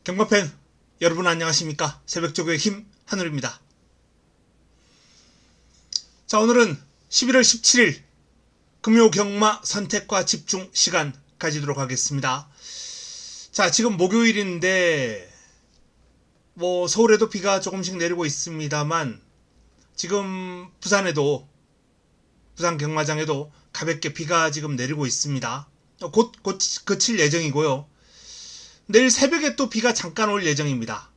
경마팬 여러분 안녕하십니까? 새벽조교의 힘 한울입니다. 자, 오늘은 11월 17일 금요 경마 선택과 집중 시간 가지도록 하겠습니다. 자, 지금 목요일인데 서울에도 비가 조금씩 내리고 있습니다만 지금 부산 경마장에도 가볍게 비가 지금 내리고 있습니다. 곧 그칠 예정이고요. 내일 새벽에 또 비가 잠깐 올 예정입니다.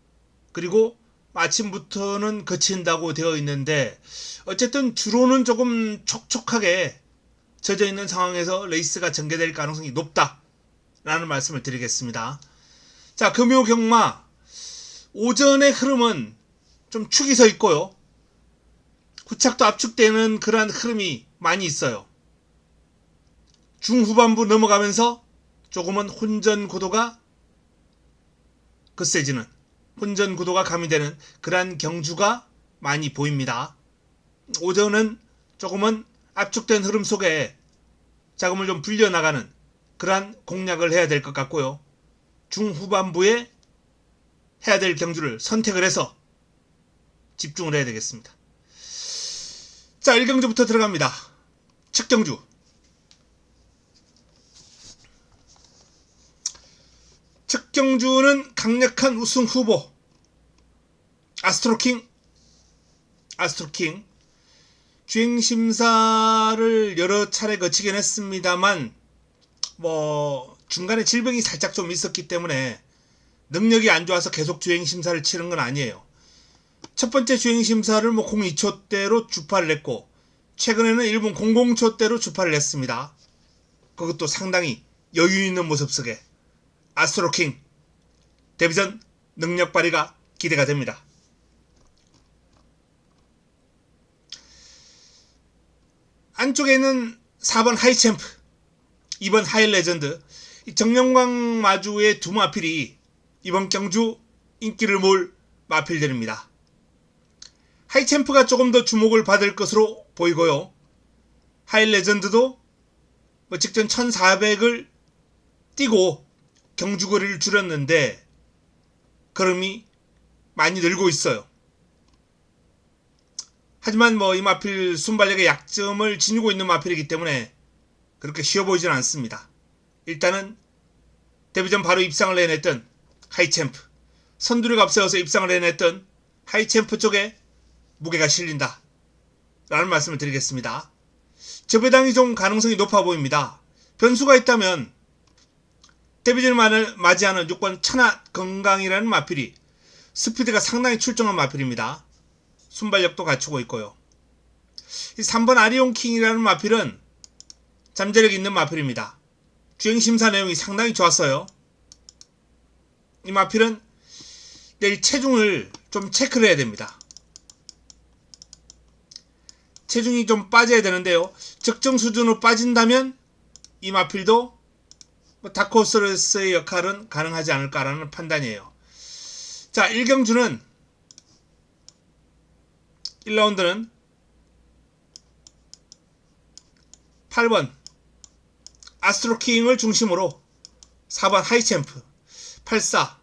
그리고 아침부터는 그친다고 되어 있는데 어쨌든 주로는 조금 촉촉하게 젖어 있는 상황에서 레이스가 전개될 가능성이 높다라는 말씀을 드리겠습니다. 자, 금요 경마 오전의 흐름은 좀 축이 서 있고요. 후착도 압축되는 그러한 흐름이 많이 있어요. 중후반부 넘어가면서 조금은 혼전 구도가 가미되는 그러한 경주가 많이 보입니다. 오전은 조금은 압축된 흐름 속에 자금을 좀 불려나가는 그러한 공략을 해야 될 것 같고요. 중후반부에 해야 될 경주를 선택을 해서 집중을 해야 되겠습니다. 자, 1경주부터 들어갑니다. 첫 경주. 첫 경주는 강력한 우승 후보 아스트로킹 주행심사를 여러 차례 거치긴 했습니다만 중간에 질병이 살짝 좀 있었기 때문에 능력이 안 좋아서 계속 주행심사를 치른 건 아니에요. 첫 번째 주행심사를 02초대로 주파를 냈고 최근에는 1분 00초대로 주파를 냈습니다. 그것도 상당히 여유 있는 모습 속에 아스트로킹 데뷔전 능력 발휘가 기대가 됩니다. 안쪽에 있는 4번 하이챔프, 2번 하이레전드, 정명광 마주의 두 마필이 이번 경주 인기를 모을 마필들입니다. 하이챔프가 조금 더 주목을 받을 것으로 보이고요. 하이레전드도 직전 1400을 뛰고 경주거리를 줄였는데 걸음이 많이 늘고 있어요. 하지만 이 마필 순발력의 약점을 지니고 있는 마필이기 때문에 그렇게 쉬워 보이진 않습니다. 일단은 데뷔전 바로 입상을 해냈던 하이챔프, 선두를 앞세워서 입상을 해냈던 하이챔프 쪽에 무게가 실린다 라는 말씀을 드리겠습니다. 저배당이 좀 가능성이 높아 보입니다. 변수가 있다면 데뷔전을 맞이하는 6번 천하 건강이라는 마필이 스피드가 상당히 출중한 마필입니다. 순발력도 갖추고 있고요. 이 3번 아리온킹이라는 마필은 잠재력이 있는 마필입니다. 주행심사 내용이 상당히 좋았어요. 이 마필은 내일 체중을 좀 체크를 해야 됩니다. 체중이 좀 빠져야 되는데요. 적정 수준으로 빠진다면 이 마필도 다크호스의 역할은 가능하지 않을까라는 판단이에요. 자, 1경주는 1라운드는 8번 아스트로킹을 중심으로 4번 하이챔프, 84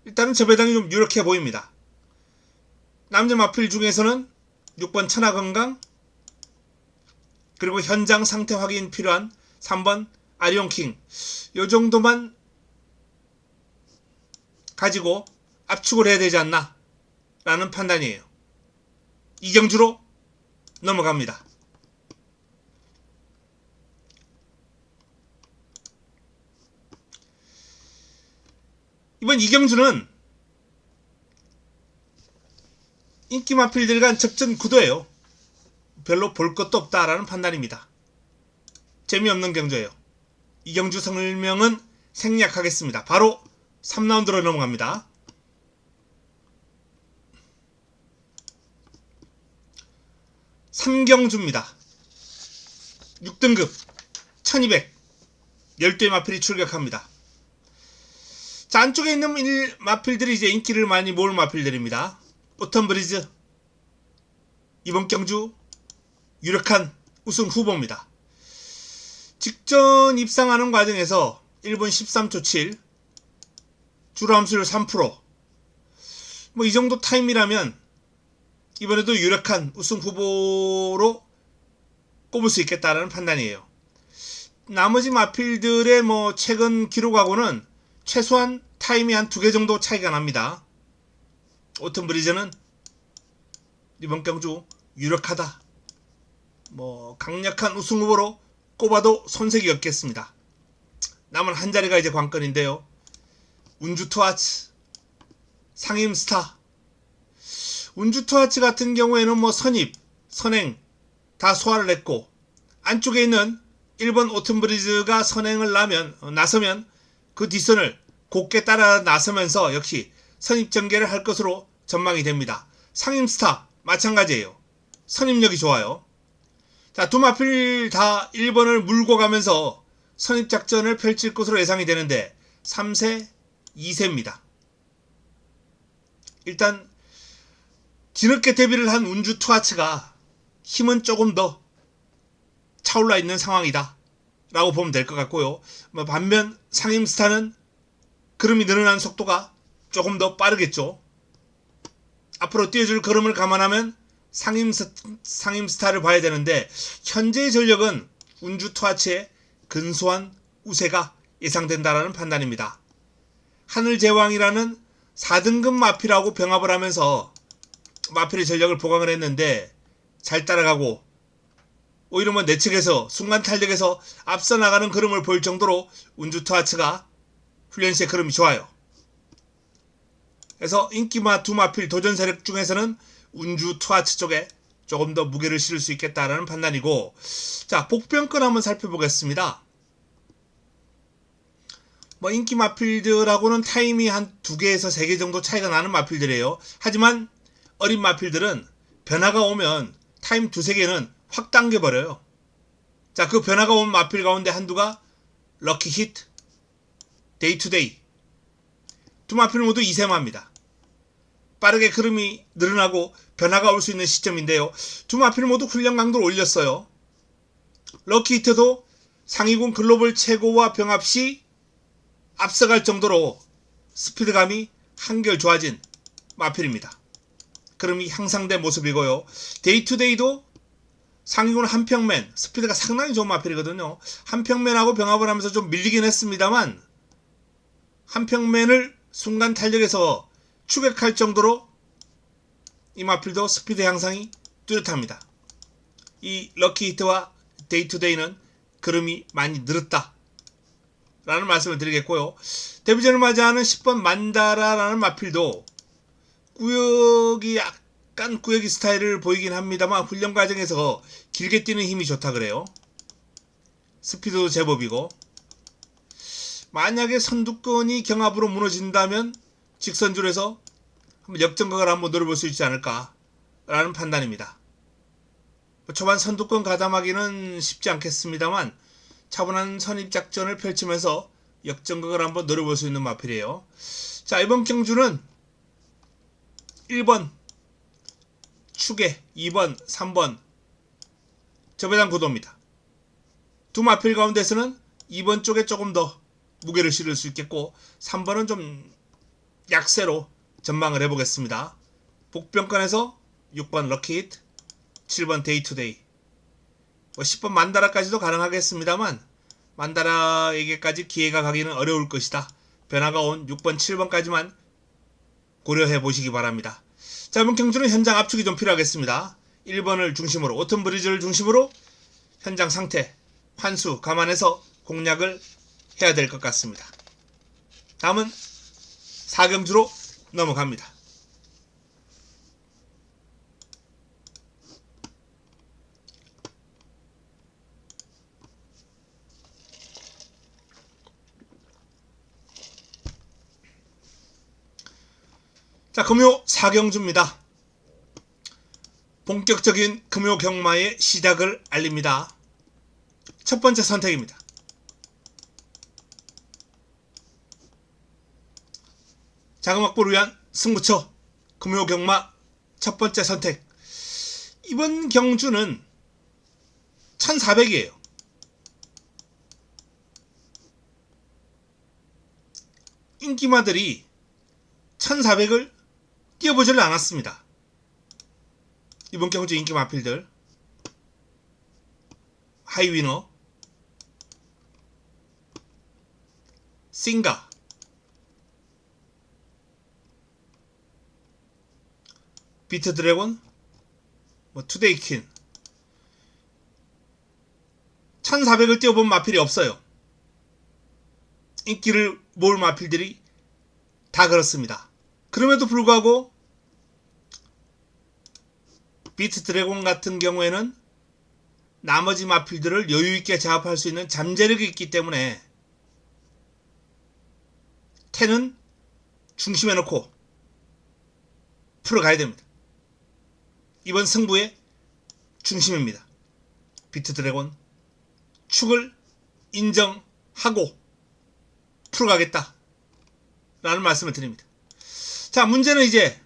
일단은 저배당이 좀 유력해 보입니다. 남자 마필 중에서는 6번 천하건강, 그리고 현장 상태 확인 필요한 3번 아리온킹, 요 정도만 가지고 압축을 해야 되지 않나 라는 판단이에요. 이경주로 넘어갑니다. 이번 이경주는 인기 마필들 간 적전 구도예요. 별로 볼 것도 없다라는 판단입니다. 재미없는 경주예요. 이경주 설명은 생략하겠습니다. 바로 3라운드로 넘어갑니다. 3경주입니다. 6등급 1200 12의 마필이 출격합니다. 자, 안쪽에 있는 마필들이 이제 인기를 많이 모을 마필들입니다. 오텀브리즈 이번 경주 유력한 우승 후보입니다. 직전 입상하는 과정에서 1분 13초 7 주루함수율 3%. 뭐 이 정도 타임이라면 이번에도 유력한 우승 후보로 꼽을 수 있겠다라는 판단이에요. 나머지 마필들의 뭐 최근 기록하고는 최소한 타임이 한 2개 정도 차이가 납니다. 오튼브리즈는 이번 경주 유력하다. 뭐 강력한 우승 후보로 꼽아도 손색이 없겠습니다. 남은 한 자리가 이제 관건인데요. 운주투아츠, 상임스타. 운주투아츠 같은 경우에는 뭐 선입, 선행 다 소화를 했고 안쪽에 있는 1번 오튼브리즈가 선행을 나서면 그 뒷선을 곱게 따라 나서면서 역시 선입전개를 할 것으로 전망이 됩니다. 상임스타 마찬가지예요. 선입력이 좋아요. 자, 두 마필 다 1번을 물고 가면서 선입작전을 펼칠 것으로 예상이 되는데 3세, 2세입니다. 일단 뒤늦게 데뷔를 한 운주투아츠가 힘은 조금 더 차올라 있는 상황이다 라고 보면 될 것 같고요. 반면 상임스타는 걸음이 늘어나는 속도가 조금 더 빠르겠죠. 앞으로 뛰어줄 걸음을 감안하면 상임스타를 봐야 되는데 현재의 전력은 운주투아츠의 근소한 우세가 예상된다라는 판단입니다. 하늘제왕이라는 4등급 마필하고 병합을 하면서 마필의 전력을 보강을 했는데 잘 따라가고 오히려 뭐 내측에서 순간 탄력에서 앞서 나가는 걸음을 보일 정도로 운주투아츠가 훈련 시의 걸음이 좋아요. 그래서 인기마 두 마필 도전 세력 중에서는 운주투아츠 쪽에 조금 더 무게를 실을 수 있겠다라는 판단이고, 자, 복병권 한번 살펴보겠습니다. 뭐 인기 마필들하고는 타임이 한 2개에서 3개 정도 차이가 나는 마필들이에요. 하지만 어린 마필들은 변화가 오면 타임 2-3개는 확 당겨버려요. 자, 그 변화가 온 마필 가운데 한두가 럭키 히트, 데이투데이. 두 마필 모두 2세마입니다. 빠르게 걸음이 늘어나고 변화가 올 수 있는 시점인데요. 두 마필 모두 훈련 강도를 올렸어요. 럭키 히트도 상위군 글로벌 최고와 병합 시 앞서갈 정도로 스피드감이 한결 좋아진 마필입니다. 걸음이 향상된 모습이고요. 데이투데이도 상위군 한평맨, 스피드가 상당히 좋은 마필이거든요. 한평맨하고 병합을 하면서 좀 밀리긴 했습니다만 한평맨을 순간 탄력에서 추격할 정도로 이 마필도 스피드 향상이 뚜렷합니다. 이 럭키 히트와 데이투데이는 걸음이 많이 늘었다 라는 말씀을 드리겠고요. 데뷔전을 맞이하는 10번 만다라라는 마필도 구역이 약간 구역이 스타일을 보이긴 합니다만 훈련 과정에서 길게 뛰는 힘이 좋다 그래요. 스피드도 제법이고, 만약에 선두권이 경합으로 무너진다면 직선줄에서 한번 역전각을 한번 노려볼 수 있지 않을까 라는 판단입니다. 초반 선두권 가담하기는 쉽지 않겠습니다만 차분한 선입작전을 펼치면서 역전각을 한번 노려볼 수 있는 마필이에요. 자, 이번 경주는 1번 축에 2번, 3번 저배당 구도입니다. 두 마필 가운데서는 2번 쪽에 조금 더 무게를 실을 수 있겠고 3번은 좀 약세로 전망을 해보겠습니다. 복병권에서 6번 럭키히트, 7번 데이투데이, 10번 만다라까지도 가능하겠습니다만 만다라에게까지 기회가 가기는 어려울 것이다. 변화가 온 6번, 7번까지만 고려해 보시기 바랍니다. 자, 이번 경주는 현장 압축이 좀 필요하겠습니다. 1번을 중심으로, 오튼브리즈를 중심으로 현장 상태, 환수 감안해서 공략을 해야 될 것 같습니다. 다음은 4경주로 넘어갑니다. 자, 금요 4경주입니다. 본격적인 금요 경마의 시작을 알립니다. 첫 번째 선택입니다. 자금 확보를 위한 승부처 금요 경마 첫 번째 선택. 이번 경주는 1400이에요. 인기마들이 1400을 띄워보지를 않았습니다. 이번 경주 인기 마필들 하이위너, 싱가, 비트 드래곤, 투데이킨 1400을 띄워본 마필이 없어요. 인기를 모을 마필들이 다 그렇습니다. 그럼에도 불구하고 비트 드래곤 같은 경우에는 나머지 마필들을 여유있게 제압할 수 있는 잠재력이 있기 때문에 10은 중심에 놓고 풀어가야 됩니다. 이번 승부의 중심입니다. 비트 드래곤 축을 인정하고 풀어가겠다 라는 말씀을 드립니다. 자, 문제는 이제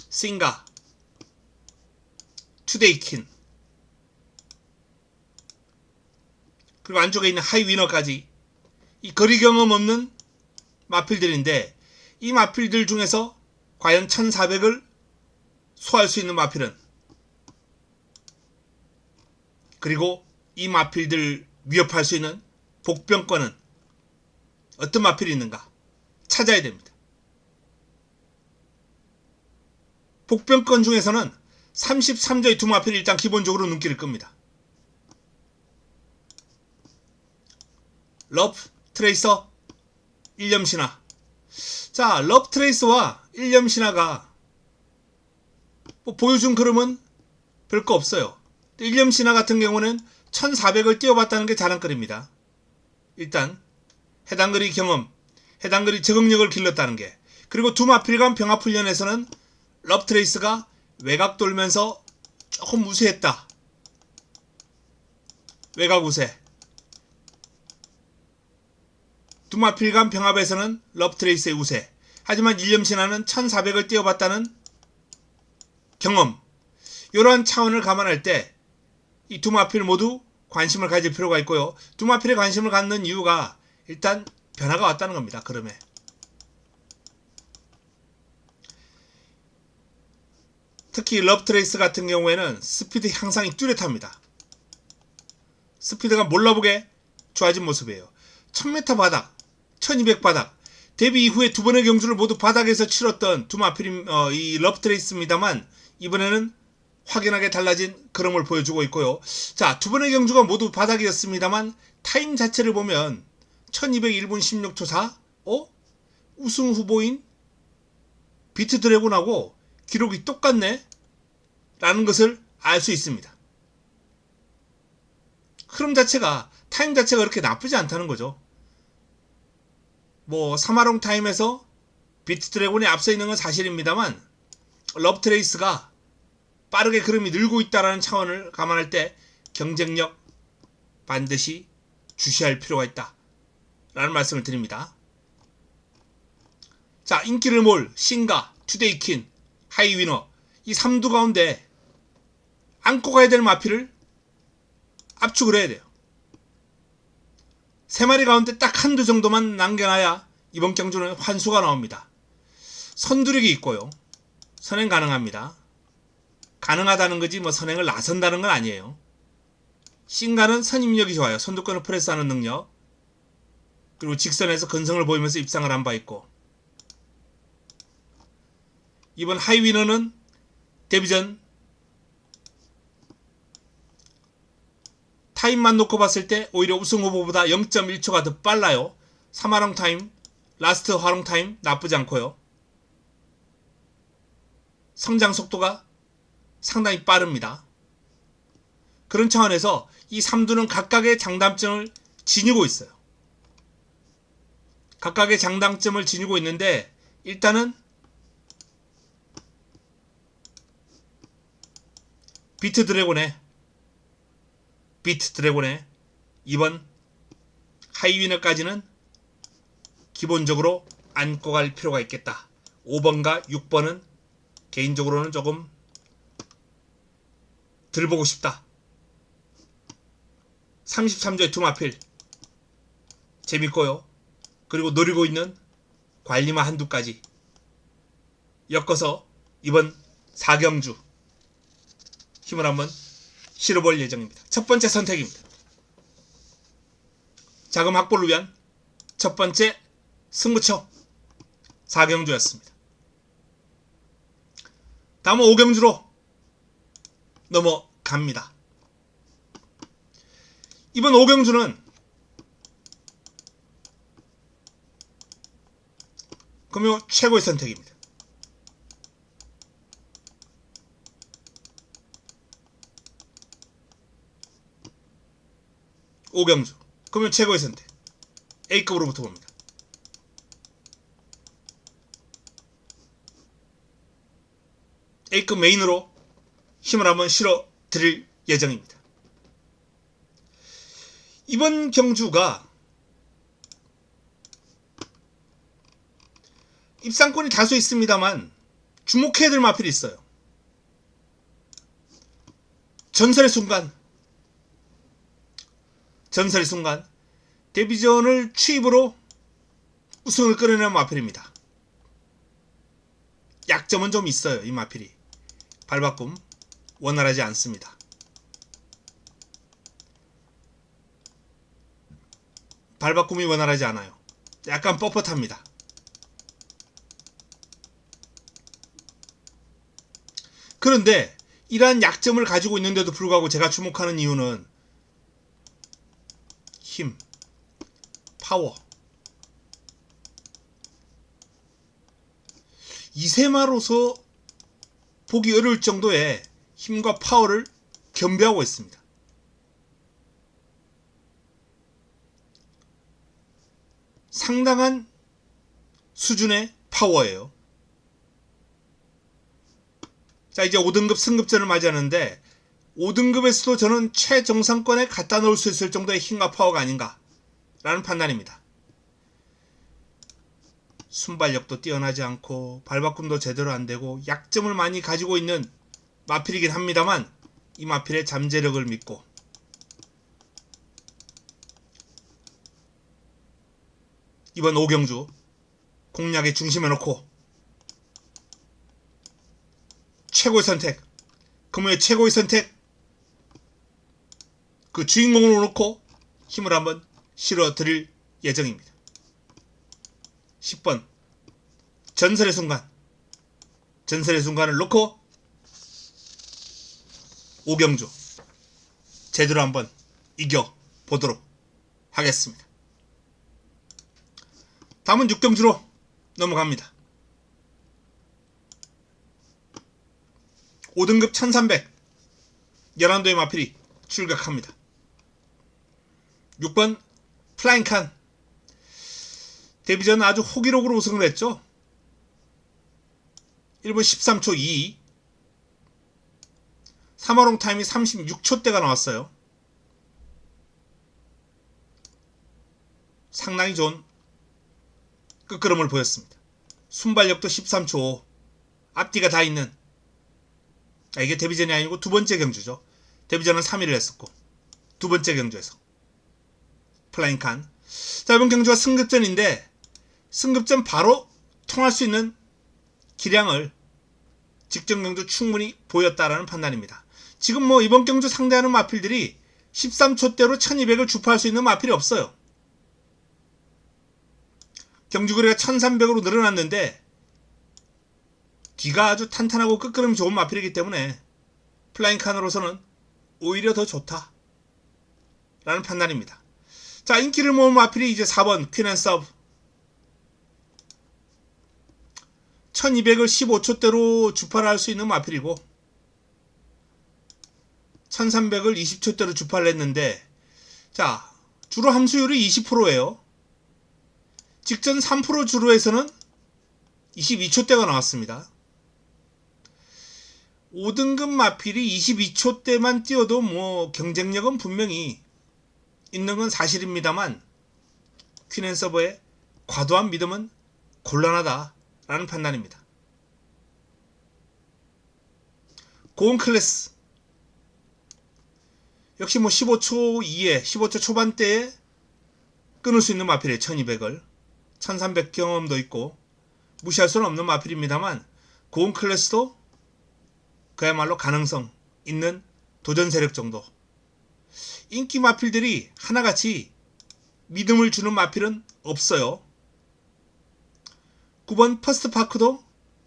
싱가, 투데이킨, 그리고 안쪽에 있는 하이위너까지 이 거리 경험 없는 마필들인데, 이 마필들 중에서 과연 1400을 소화할 수 있는 마필은, 그리고 이 마필들 위협할 수 있는 복병권은 어떤 마필이 있는가 찾아야 됩니다. 복병권 중에서는 33조의 두 마필이 일단 기본적으로 눈길을 끕니다. 러브 트레이서, 일념신화. 자, 러브 트레이서와 일념신화가 보여준 그림은 별거 없어요. 일념신화 같은 경우는 1400을 띄워봤다는 게 자랑거리입니다. 일단 해당 거리 경험, 해당 거리 적응력을 길렀다는 게, 그리고 두 마필 간 병합훈련에서는 러브 트레이스가 외곽 돌면서 조금 우세했다. 외곽 우세. 두 마필 간 병합에서는 러브 트레이스의 우세. 하지만 일념신화는 1400을 띄워봤다는 경험. 이러한 차원을 감안할 때 이 두 마필 모두 관심을 가질 필요가 있고요. 두 마필에 관심을 갖는 이유가 일단 변화가 왔다는 겁니다. 그럼에 특히 러브 트레이스 같은 경우에는 스피드 향상이 뚜렷합니다. 스피드가 몰라보게 좋아진 모습이에요. 1000m 바닥, 1200 바닥, 데뷔 이후에 두 번의 경주를 모두 바닥에서 치렀던 두 마필이 이 러브 트레이스입니다만, 이번에는 확연하게 달라진 그림을 보여주고 있고요. 자, 두 번의 경주가 모두 바닥이었습니다만 타임 자체를 보면 1201분 16초 4, 우승 후보인 비트 드래곤하고 기록이 똑같네 라는 것을 알 수 있습니다. 흐름 자체가, 타임 자체가 그렇게 나쁘지 않다는 거죠. 사마롱 타임에서 비트 드래곤이 앞서 있는 건 사실입니다만, 러브 트레이스가 빠르게 그림이 늘고 있다는 차원을 감안할 때 경쟁력 반드시 주시할 필요가 있다 라는 말씀을 드립니다. 자, 인기를 몰 싱가, 투데이킨, 하이위너, 이 3두 가운데 안고 가야 될 마필을 압축을 해야 돼요. 3마리 가운데 딱 한두 정도만 남겨놔야 이번 경주는 환수가 나옵니다. 선두력이 있고요. 선행 가능합니다. 가능하다는 거지 선행을 나선다는 건 아니에요. 싱가는 선임력이 좋아요. 선두권을 프레스하는 능력, 그리고 직선에서 근성을 보이면서 입상을 한 바 있고, 이번 하이위너는 데뷔 전 타임만 놓고 봤을 때 오히려 우승 후보보다 0.1초가 더 빨라요. 3화롱 타임, 라스트 화롱 타임 나쁘지 않고요. 성장 속도가 상당히 빠릅니다. 그런 차원에서 이 3두는 각각의 장단점을 지니고 있어요. 각각의 장단점을 지니고 있는데, 일단은 비트 드래곤의 이번 하이위너까지는 기본적으로 안고 갈 필요가 있겠다. 5번과 6번은 개인적으로는 조금 들 보고 싶다. 33조의 투마필 재밌고요. 그리고 노리고 있는 관리마 한두 가지 엮어서 이번 4경주 힘을 한번 실어볼 예정입니다. 첫 번째 선택입니다. 자금 확보를 위한 첫 번째 승부처 4경주였습니다. 다음은 5경주로 넘어갑니다. 이번 5경주는 금요 최고의 선택입니다. 오경주 금요 최고의 선택 A급으로부터 봅니다. A급 메인으로 힘을 한번 실어 드릴 예정입니다. 이번 경주가 입상권이 다수 있습니다만 주목해야 될 마필이 있어요. 전설의 순간 데뷔전을 추입으로 우승을 끌어내는 마필입니다. 약점은 좀 있어요. 이 마필이 발바꿈 원활하지 않습니다. 발바꿈이 원활하지 않아요. 약간 뻣뻣합니다. 그런데 이러한 약점을 가지고 있는데도 불구하고 제가 주목하는 이유는 힘, 파워, 이세마로서 보기 어려울 정도의 힘과 파워를 겸비하고 있습니다. 상당한 수준의 파워예요. 자, 이제 5등급 승급전을 맞이하는데 5등급에서도 저는 최정상권에 갖다 놓을 수 있을 정도의 힘과 파워가 아닌가 라는 판단입니다. 순발력도 뛰어나지 않고 발바꿈도 제대로 안되고 약점을 많이 가지고 있는 마필이긴 합니다만 이 마필의 잠재력을 믿고 이번 5경주 공략의 중심에 놓고 최고의 선택, 금요의 최고의 선택 그 주인공으로 놓고 힘을 한번 실어 드릴 예정입니다. 10번 전설의 순간을 놓고 5경주 제대로 한번 이겨보도록 하겠습니다. 다음은 6경주로 넘어갑니다. 5등급 1300 연안도의 마필이 출격합니다. 6번 플라잉칸 데뷔전 아주 호기록으로 우승을 했죠. 1분 13초 22 3화롱 타임이 36초대가 나왔어요. 상당히 좋은 끝걸음을 보였습니다. 순발력도 13초 5 앞뒤가 다 있는 이게 데뷔전이 아니고 두 번째 경주죠. 데뷔전은 3위를 했었고 두 번째 경주에서 플라잉칸. 자, 이번 경주가 승급전인데 승급전 바로 통할 수 있는 기량을 직전 경주 충분히 보였다라는 판단입니다. 지금 뭐 이번 경주 상대하는 마필들이 13초대로 1200을 주파할 수 있는 마필이 없어요. 경주거리가 1300으로 늘어났는데 뒤가 아주 탄탄하고 끝걸음이 좋은 마필이기 때문에 플라잉칸으로서는 오히려 더 좋다 라는 판단입니다. 자, 인기를 모은 마필이 이제 4번 퀸앤서브 1200을 15초대로 주파를 할 수 있는 마필이고 1300을 20초대로 주파를 했는데 자, 주로 함수율이 20%예요. 직전 3% 주로에서는 22초대가 나왔습니다. 5등급 마필이 22초대만 뛰어도 뭐 경쟁력은 분명히 있는 건 사실입니다만 퀸앤서버의 과도한 믿음은 곤란하다라는 판단입니다. 고온 클래스 역시 뭐 15초 이에 15초 초반대에 끊을 수 있는 마필의 1200을 1300 경험도 있고 무시할 수는 없는 마필입니다만 고온 클래스도 그야말로 가능성 있는 도전 세력 정도. 인기 마필들이 하나같이 믿음을 주는 마필은 없어요. 9번 퍼스트파크도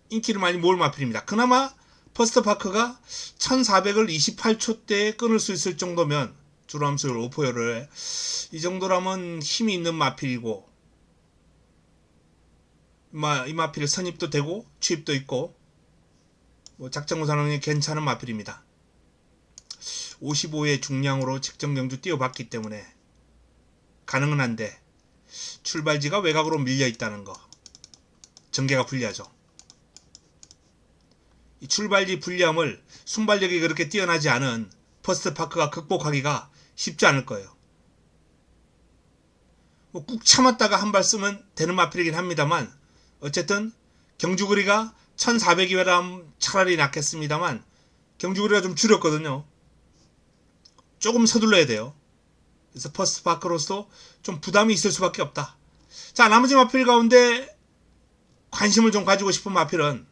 인기를 많이 모을 마필입니다. 그나마 퍼스트파크가 1400을 28초대에 끊을 수 있을 정도면 주로함수율 5%를 이 정도라면 힘이 있는 마필이고 이 마필 선입도 되고 취입도 있고 작전 구사능력이 괜찮은 마필입니다. 55의 중량으로 직전 경주 뛰어봤기 때문에 가능은 한데 출발지가 외곽으로 밀려 있다는 거 전개가 불리하죠. 이 출발지 불리함을 순발력이 그렇게 뛰어나지 않은 퍼스트파크가 극복하기가 쉽지 않을 거예요. 꾹 참았다가 한 발 쓰면 되는 마필이긴 합니다만 어쨌든 경주거리가 1400이라 차라리 낫겠습니다만 경주거리가 좀 줄였거든요. 조금 서둘러야 돼요. 그래서 퍼스트파크로서 좀 부담이 있을 수밖에 없다. 자, 나머지 마필 가운데 관심을 좀 가지고 싶은 마필은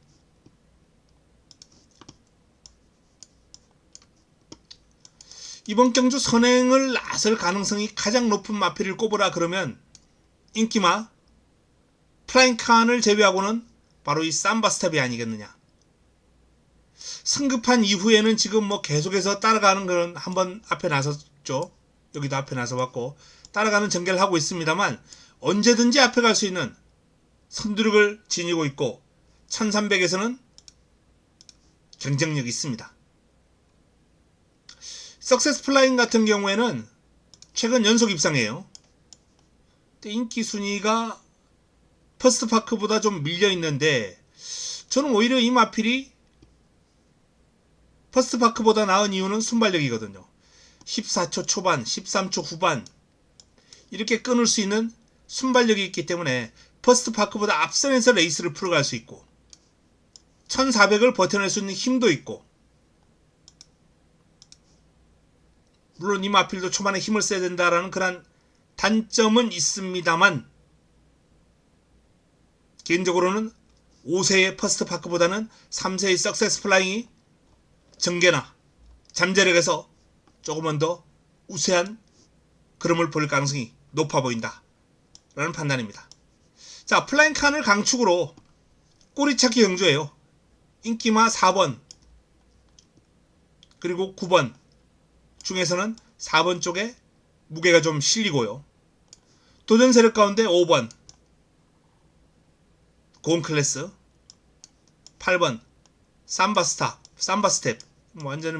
이번 경주 선행을 나설 가능성이 가장 높은 마필을 꼽으라 그러면 인기마 플라잉칸을 제외하고는 바로 이 삼바스텝이 아니겠느냐. 승급한 이후에는 지금 계속해서 따라가는 건 한번 앞에 나섰죠. 여기도 앞에 나서봤고 따라가는 전개를 하고 있습니다만 언제든지 앞에 갈 수 있는 선두력을 지니고 있고 1300에서는 경쟁력이 있습니다. 석세스 플라잉 같은 경우에는 최근 연속 입상이에요. 인기 순위가 퍼스트파크보다 좀 밀려 있는데 저는 오히려 이 마필이 퍼스트파크보다 나은 이유는 순발력이거든요. 14초 초반, 13초 후반 이렇게 끊을 수 있는 순발력이 있기 때문에 퍼스트파크보다 앞선에서 레이스를 풀어갈 수 있고 1400을 버텨낼 수 있는 힘도 있고 물론 이 마필도 초반에 힘을 써야 된다라는 그런 단점은 있습니다만 개인적으로는 5세의 퍼스트파크보다는 3세의 석세스 플라잉이 전개나 잠재력에서 조금은 더 우세한 그림을 볼 가능성이 높아 보인다 라는 판단입니다. 자, 플라잉칸을 강축으로 꼬리찾기 경주예요. 인기마 4번 그리고 9번 중에서는 4번 쪽에 무게가 좀 실리고요. 도전 세력 가운데 5번 고온 클래스, 8번 삼바스텝 완전히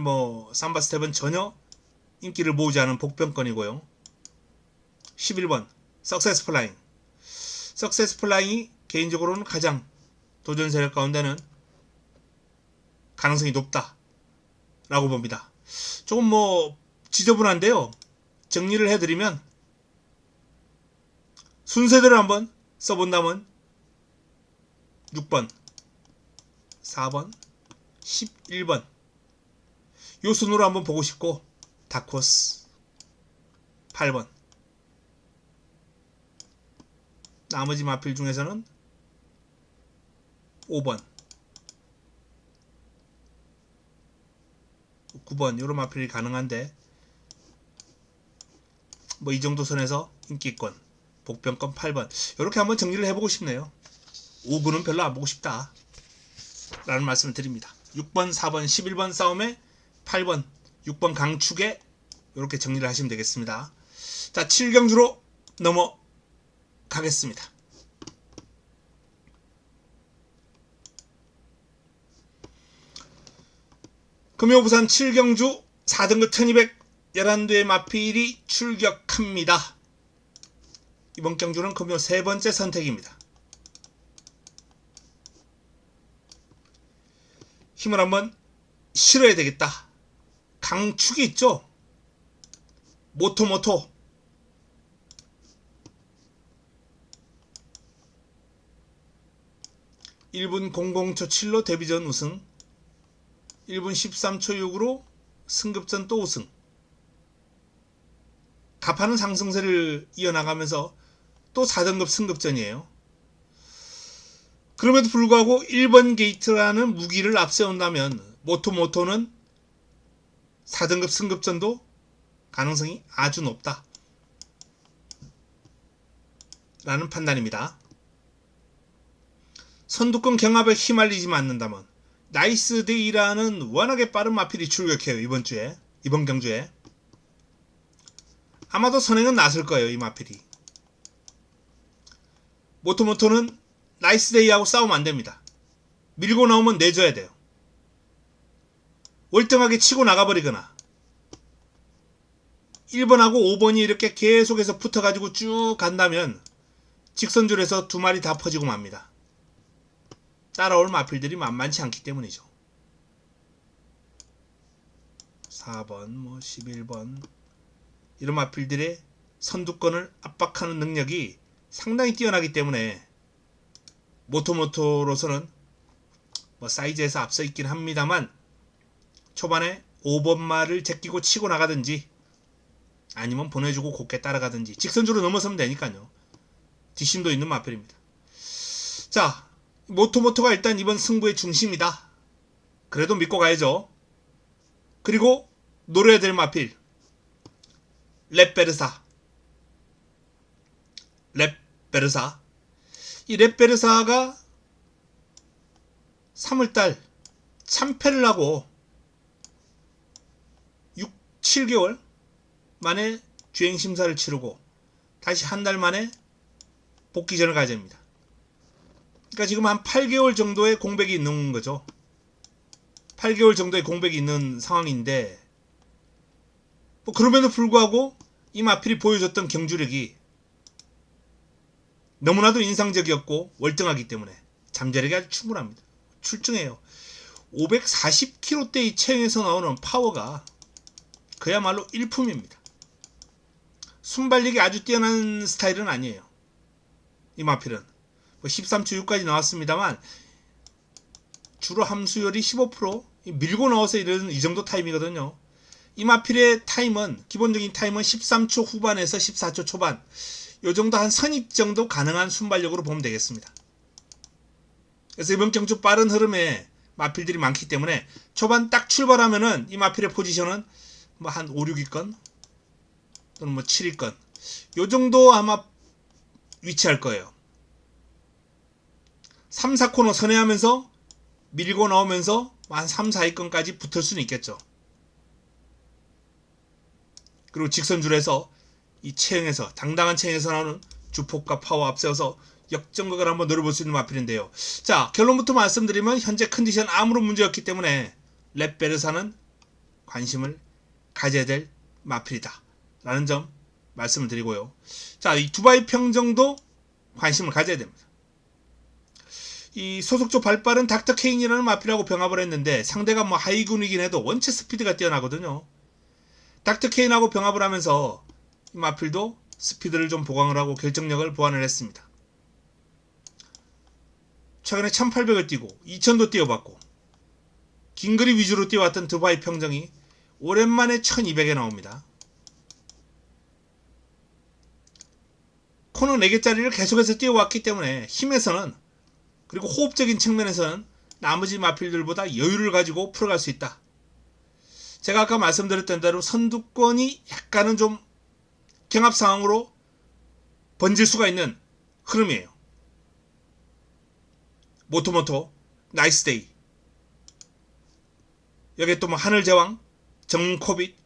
삼바스텝은 전혀 인기를 모으지 않은 복병권이고요. 11번 석세스 플라잉. 석세스 플라잉이 개인적으로는 가장 도전 세력 가운데는 가능성이 높다 라고 봅니다. 조금 지저분한데요. 정리를 해드리면 순서대로 한번 써본다면 6번, 4번, 11번 요 순으로 한번 보고 싶고 다크호스 8번 나머지 마필 중에서는 5번 9번 요런 마필이 가능한데 이 정도 선에서 인기권 복병권 8번 요렇게 한번 정리를 해보고 싶네요. 5군은 별로 안 보고 싶다 라는 말씀을 드립니다. 6번 4번 11번 싸움에 8번 6번 강축에 이렇게 정리를 하시면 되겠습니다. 자, 7경주로 넘어가겠습니다. 금요 부산 7경주 4등급 1211대의 마필이 출격합니다. 이번 경주는 금요 세 번째 선택입니다. 힘을 한번 실어야 되겠다. 강축이 있죠. 모토 1분 00초 7로 데뷔전 우승, 1분 13초 6으로 승급전 또 우승. 가파른 상승세를 이어나가면서 또 4등급 승급전이에요. 그럼에도 불구하고 1번 게이트라는 무기를 앞세운다면 모토모토는 4등급 승급전도 가능성이 아주 높다 라는 판단입니다. 선두권 경합에 휘말리지 않는다면 나이스데이라는 워낙에 빠른 마필이 출격해요. 이번 경주에 아마도 선행은 나설 거예요. 이 마필이. 모토모토는 나이스데이하고 싸우면 안됩니다. 밀고 나오면 내줘야 돼요. 월등하게 치고 나가버리거나 1번하고 5번이 이렇게 계속해서 붙어가지고 쭉 간다면 직선줄에서 두 마리 다 퍼지고 맙니다. 따라올 마필들이 만만치 않기 때문이죠. 4번, 11번 이런 마필들의 선두권을 압박하는 능력이 상당히 뛰어나기 때문에 모토모토로서는 사이즈에서 앞서 있긴 합니다만 초반에 5번 말을 제끼고 치고 나가든지 아니면 보내주고 곱게 따라가든지 직선주로 넘어서면 되니까요. 뒷심도 있는 마필입니다. 자, 모토모토가 일단 이번 승부의 중심이다. 그래도 믿고 가야죠. 그리고 노려야 될 마필 렛베르사. 이 렛베르사가 3월달 참패를 하고 7개월 만에 주행심사를 치르고 다시 한 달 만에 복귀전을 가야 됩니다. 그러니까 지금 한 8개월 정도의 공백이 있는 거죠. 8개월 정도의 공백이 있는 상황인데 그럼에도 불구하고 이 마필이 보여줬던 경주력이 너무나도 인상적이었고 월등하기 때문에 잠재력이 아주 충분합니다. 출중해요. 540kg대의 체형에서 나오는 파워가 그야말로 일품입니다. 순발력이 아주 뛰어난 스타일은 아니에요. 이 마필은 13초 6까지 나왔습니다만 주로 함수열이 15% 밀고 나와서 이 정도 타임이거든요. 이 마필의 타임은 기본적인 타임은 13초 후반에서 14초 초반 요 정도 한 선입 정도 가능한 순발력으로 보면 되겠습니다. 그래서 이번 경주 빠른 흐름에 마필들이 많기 때문에 초반 딱 출발하면은 이 마필의 포지션은 한 5, 6위권 또는 7위권 요 정도 아마 위치할 거예요. 3, 4코너 선회하면서 밀고 나오면서 한 3, 4위권까지 붙을 수는 있겠죠. 그리고 직선줄에서 이 체형에서 당당한 체형에서 나오는 주폭과 파워 앞세워서 역전극을 한번 노려볼 수 있는 마필인데요. 자, 결론부터 말씀드리면 현재 컨디션 아무런 문제 없기 때문에 렛베르사는 관심을 가져야 될 마필이다 라는 점 말씀을 드리고요. 자, 이 두바이 평정도 관심을 가져야 됩니다. 이 소속조 발빠른 닥터 케인이라는 마필하고 병합을 했는데 상대가 하이군이긴 해도 원체 스피드가 뛰어나거든요. 닥터 케인하고 병합을 하면서 이 마필도 스피드를 좀 보강을 하고 결정력을 보완을 했습니다. 최근에 1800을 뛰고 2000도 뛰어봤고 긴거리 위주로 뛰어왔던 두바이 평정이 오랜만에 1200에 나옵니다. 코너 4개짜리를 계속해서 뛰어왔기 때문에 힘에서는 그리고 호흡적인 측면에서는 나머지 마필들보다 여유를 가지고 풀어갈 수 있다. 제가 아까 말씀드렸던 대로 선두권이 약간은 좀 경합 상황으로 번질 수가 있는 흐름이에요. 모토모토, 나이스데이 여기에 또 하늘제왕, 정코빗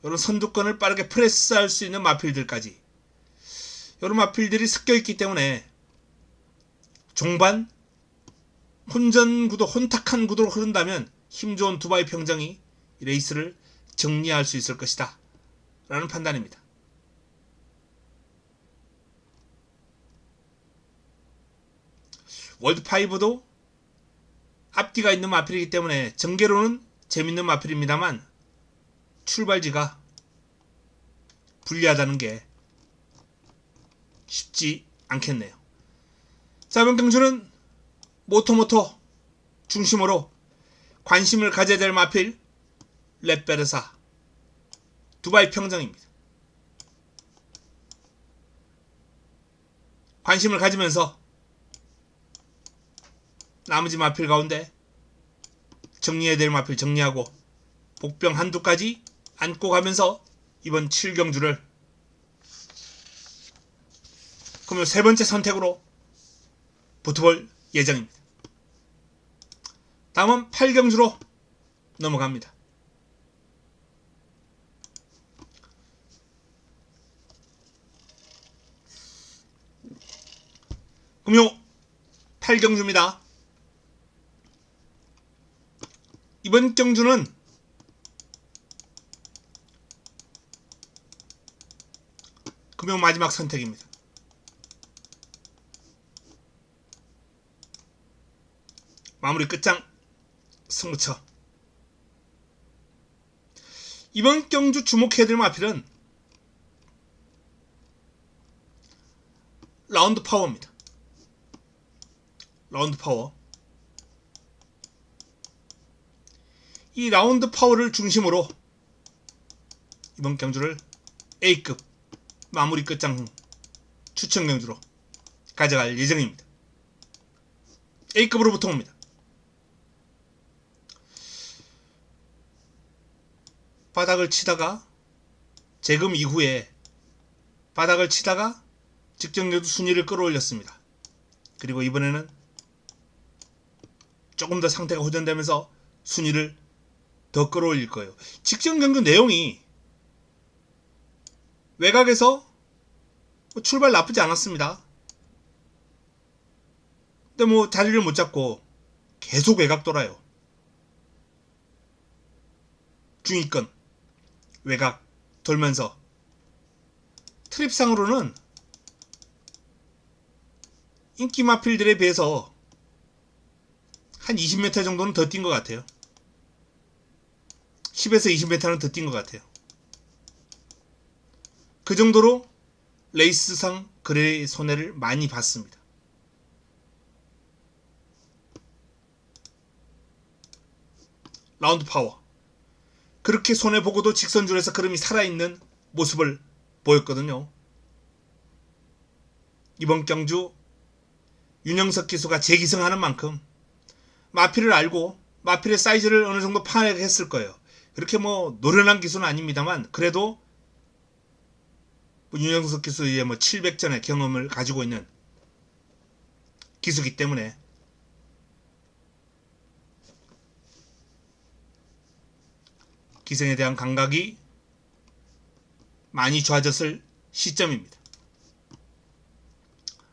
이런 선두권을 빠르게 프레스할 수 있는 마필들까지 이런 마필들이 섞여있기 때문에 종반 혼전구도 혼탁한 구도로 흐른다면 힘좋은 두바이 평정이 이 레이스를 정리할 수 있을 것이다 라는 판단입니다. 월드5도 앞뒤가 있는 마필이기 때문에 전개로는 재밌는 마필입니다만 출발지가 불리하다는 게 쉽지 않겠네요. 자, 이번 경주는 모토모토 중심으로 관심을 가져야 될 마필 렛베르사 두바이 평정입니다. 관심을 가지면서 나머지 마필 가운데 정리해야 될 마필 정리하고 복병 한두 가지 안고 가면서 이번 7경주를 그러면 세 번째 선택으로 붙어볼 예정입니다. 다음은 8경주로 넘어갑니다. 금요 8경주입니다. 이번 경주는 금요 마지막 선택입니다. 마무리 끝장 승부처. 이번 경주 주목해야 될 마필은 라운드 파워입니다. 라운드 파워. 이 라운드 파워를 중심으로 이번 경주를 A급 마무리 끝장 추천 경주로 가져갈 예정입니다. A급으로 보통입니다. 바닥을 치다가 재금 이후에 바닥을 치다가 직전경주 순위를 끌어올렸습니다. 그리고 이번에는 조금 더 상태가 호전되면서 순위를 더 끌어올릴 거예요. 직전경주 내용이 외곽에서 출발 나쁘지 않았습니다. 근데 뭐 자리를 못 잡고 계속 외곽 돌아요. 중위권 외곽 돌면서 트립상으로는 인기 마필들에 비해서 한 20m 정도는 더 뛴 것 같아요. 10에서 20m는 더 뛴 것 같아요. 그 정도로 레이스상 그래의 손해를 많이 봤습니다. 라운드 파워. 그렇게 손해보고도 직선줄에서 걸음이 살아있는 모습을 보였거든요. 이번 경주 윤영석 기수가 재기승하는 만큼 마필을 알고 마필의 사이즈를 어느 정도 파악했을 거예요. 그렇게 뭐 노련한 기수는 아닙니다만 그래도 윤영석 기수의 700전의 경험을 가지고 있는 기수기 때문에 기승에 대한 감각이 많이 좋아졌을 시점입니다.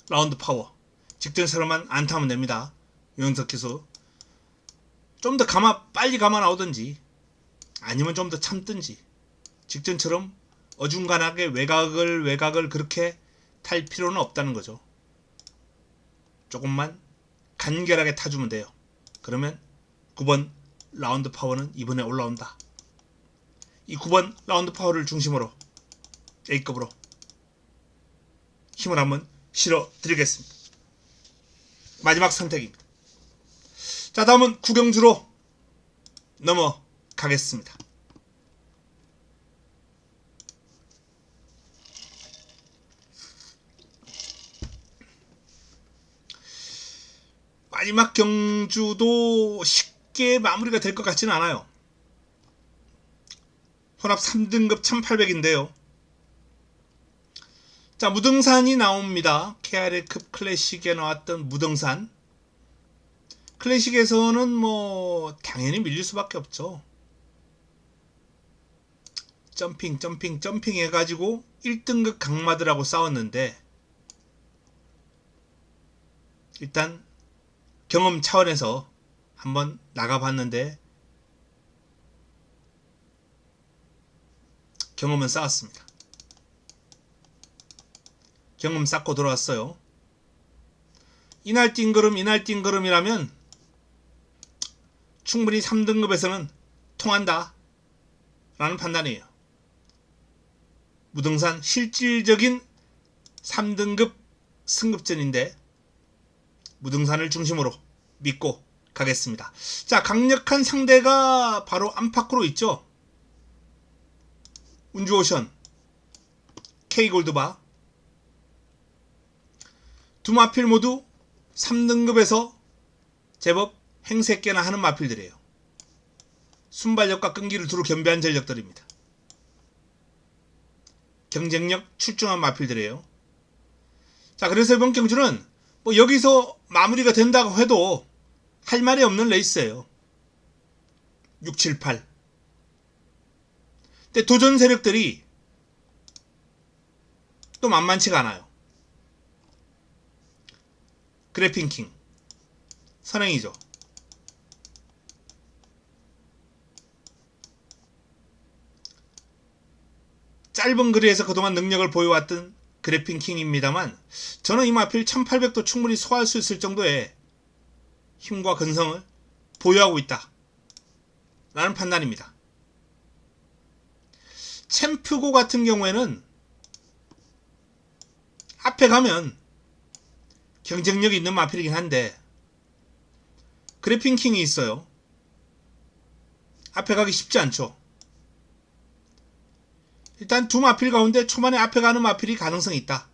라운드 파워. 직전처럼만 안 타면 됩니다. 윤영석 기수. 좀 더 빨리 감아 나오든지 아니면 좀 더 참든지 직전처럼 어중간하게 외곽을 그렇게 탈 필요는 없다는 거죠. 조금만 간결하게 타주면 돼요. 그러면 9번 라운드 파워는 이번에 올라온다. 이 9번 라운드 파워를 중심으로 A급으로 힘을 한번 실어 드리겠습니다. 마지막 선택입니다. 자, 다음은 구경주로 넘어가겠습니다. 마지막 경주도 쉽게 마무리가 될 것 같지는 않아요. 혼합 3등급 1800인데요. 자, 무등산이 나옵니다. KRA급 클래식에 나왔던 무등산. 클래식에서는 뭐 당연히 밀릴 수밖에 없죠. 점핑 해가지고 1등급 강마들하고 싸웠는데 일단 경험 차원에서 한번 나가봤는데 경험은 쌓았습니다. 경험 쌓고 돌아왔어요. 이날 띵걸음이라면 충분히 3등급에서는 통한다 라는 판단이에요. 무등산 실질적인 3등급 승급전인데 무등산을 중심으로 믿고 가겠습니다. 자, 강력한 상대가 바로 안팎으로 있죠. 운주오션, K골드바 두 마필 모두 3등급에서 제법 행색계나 하는 마필들이에요. 순발력과 끈기를 두루 겸비한 전력들입니다. 경쟁력 출중한 마필들이에요. 자, 그래서 이번 경주는 뭐 여기서 마무리가 된다고 해도 할 말이 없는 레이스예요. 6, 7, 8. 근데 도전 세력들이 또 만만치가 않아요. 그래핑킹 선행이죠. 짧은 거리에서 그동안 능력을 보여왔던 그래핑킹입니다만 저는 이 마필 1800도 충분히 소화할 수 있을 정도의 힘과 근성을 보유하고 있다 라는 판단입니다. 챔프고 같은 경우에는 앞에 가면 경쟁력이 있는 마필이긴 한데 그래핑킹이 있어요. 앞에 가기 쉽지 않죠. 일단 두 마필 가운데 초반에 앞에 가는 마필이 가능성이 있다.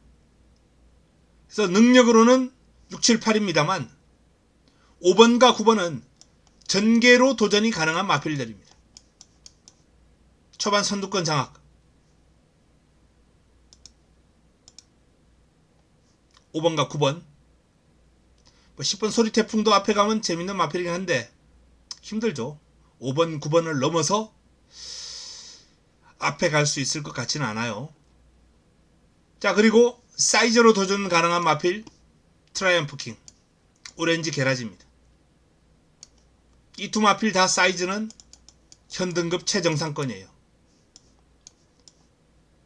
그래서 능력으로는 6, 7, 8입니다만 5번과 9번은 전개로 도전이 가능한 마필들입니다. 초반 선두권 장악. 5번과 9번. 10번 소리태풍도 앞에 가면 재밌는 마필이긴 한데 힘들죠. 5번, 9번을 넘어서 앞에 갈 수 있을 것 같지는 않아요. 자, 그리고 사이즈로 도전 가능한 마필 트라이언프 킹, 오렌지 게라지입니다. 이 두 마필 다 사이즈는 현등급 최정상권이에요.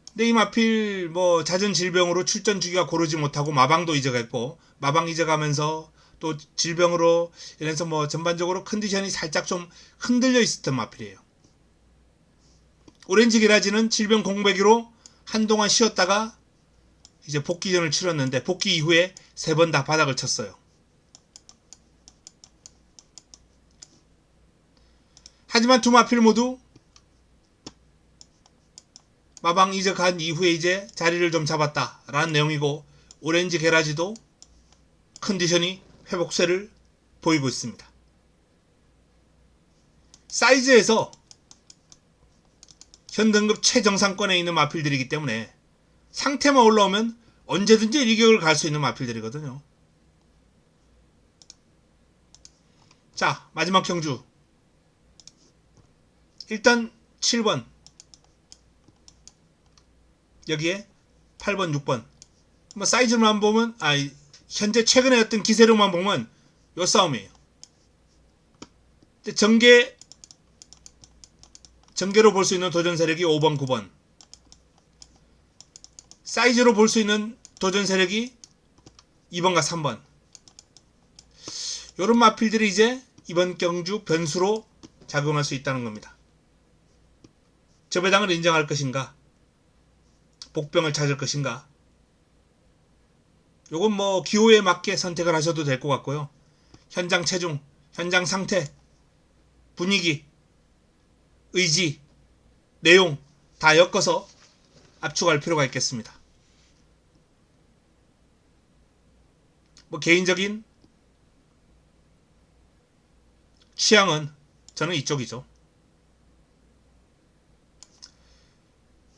근데 이 마필 뭐 잦은 질병으로 출전 주기가 고르지 못하고 마방도 잊어갔고 마방 잊어가면서 또 질병으로 이래서 뭐 전반적으로 컨디션이 살짝 좀 흔들려 있었던 마필이에요. 오렌지 게라지는 질병 공백으로 한동안 쉬었다가 이제 복귀전을 치렀는데 복귀 이후에 3번 다 바닥을 쳤어요. 하지만 두 마필 모두 마방 이적한 이후에 이제 자리를 좀 잡았다라는 내용이고 오렌지 게라지도 컨디션이 회복세를 보이고 있습니다. 사이즈에서 현등급 최정상권에 있는 마필들이기 때문에 상태만 올라오면 언제든지 일격을 갈 수 있는 마필들이거든요. 자, 마지막 경주. 일단 7번 여기에 8번, 6번 뭐 사이즈만 보면 현재 최근에 어떤 기세력만 보면 요 싸움이에요. 전개로 볼 수 있는 도전 세력이 5번, 9번. 사이즈로 볼 수 있는 도전 세력이 2번과 3번. 요런 마필들이 이제 이번 경주 변수로 작용할 수 있다는 겁니다. 저배당을 인정할 것인가? 복병을 찾을 것인가? 요건 뭐 기호에 맞게 선택을 하셔도 될 것 같고요. 현장 체중, 현장 상태, 분위기, 의지, 내용 다 엮어서 압축할 필요가 있겠습니다. 뭐 개인적인 취향은 저는 이쪽이죠.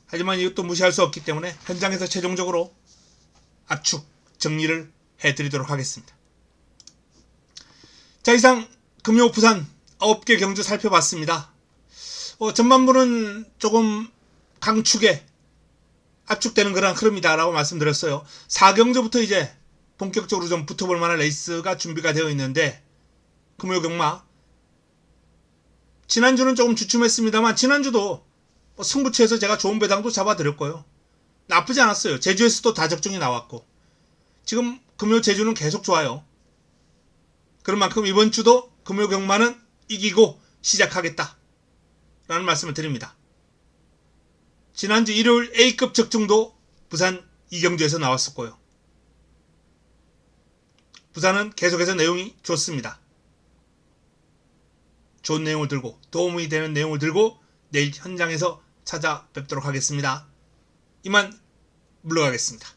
하지만 이것도 무시할 수 없기 때문에 현장에서 최종적으로 압축, 정리를 해드리도록 하겠습니다. 자, 이상 금요 부산 9개 경주 살펴봤습니다. 전반부는 조금 강축에 압축되는 그런 흐름이다 라고 말씀드렸어요. 4경주부터 이제 본격적으로 좀 붙어볼 만한 레이스가 준비가 되어 있는데 금요 경마 지난주는 조금 주춤했습니다만 지난주도 승부처에서 제가 좋은 배당도 잡아드렸고요. 나쁘지 않았어요. 제주에서도 다 적중이 나왔고 지금 금요 제주는 계속 좋아요. 그런 만큼 이번 주도 금요 경마는 이기고 시작하겠다 라는 말씀을 드립니다. 지난주 일요일 A급 적중도 부산 이경주에서 나왔었고요. 부산은 계속해서 내용이 좋습니다. 좋은 내용을 들고 도움이 되는 내용을 들고 내일 현장에서 찾아뵙도록 하겠습니다. 이만 물러가겠습니다.